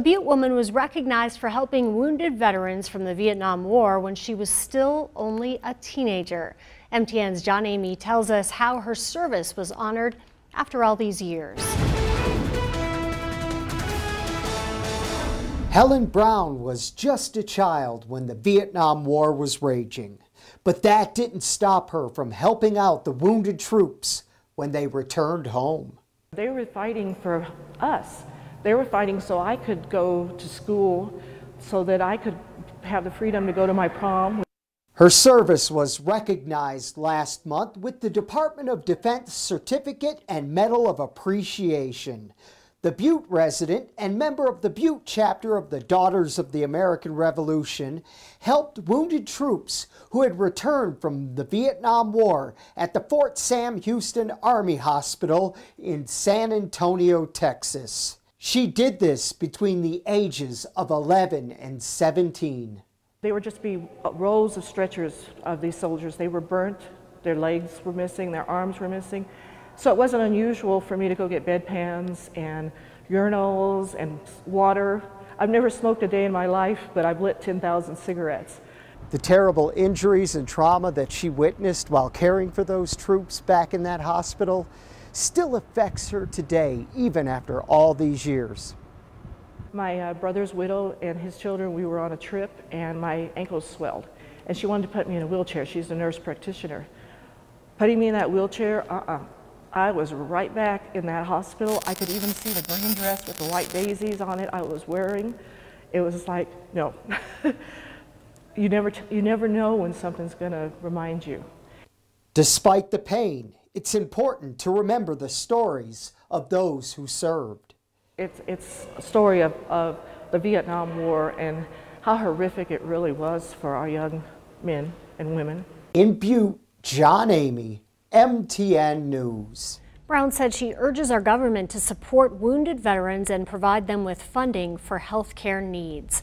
The Butte woman was recognized for helping wounded veterans from the Vietnam War when she was still only a teenager. MTN's John Amy tells us how her service was honored after all these years. Helen Brown was just a child when the Vietnam War was raging, but that didn't stop her from helping out the wounded troops when they returned home. They were fighting for us. They were fighting so I could go to school, so that I could have the freedom to go to my prom. Her service was recognized last month with the Department of Defense Certificate and Medal of Appreciation. The Butte resident and member of the Butte chapter of the Daughters of the American Revolution helped wounded troops who had returned from the Vietnam War at the Fort Sam Houston Army Hospital in San Antonio, Texas. She did this between the ages of 11 and 17. There would just be rows of stretchers of these soldiers. They were burnt, their legs were missing, their arms were missing. So it wasn't unusual for me to go get bedpans and urinals and water. I've never smoked a day in my life, but I've lit 10,000 cigarettes. The terrible injuries and trauma that she witnessed while caring for those troops back in that hospital still affects her today, even after all these years. My brother's widow and his children, we were on a trip and my ankles swelled. And she wanted to put me in a wheelchair. She's a nurse practitioner. Putting me in that wheelchair, I was right back in that hospital. I could even see the green dress with the white daisies on it I was wearing. It was like, no. You never know when something's gonna remind you. Despite the pain, it's important to remember the stories of those who served. It's a story of the Vietnam War and how horrific it really was for our young men and women. In Butte, John Amy, MTN News. Brown said she urges our government to support wounded veterans and provide them with funding for health care needs.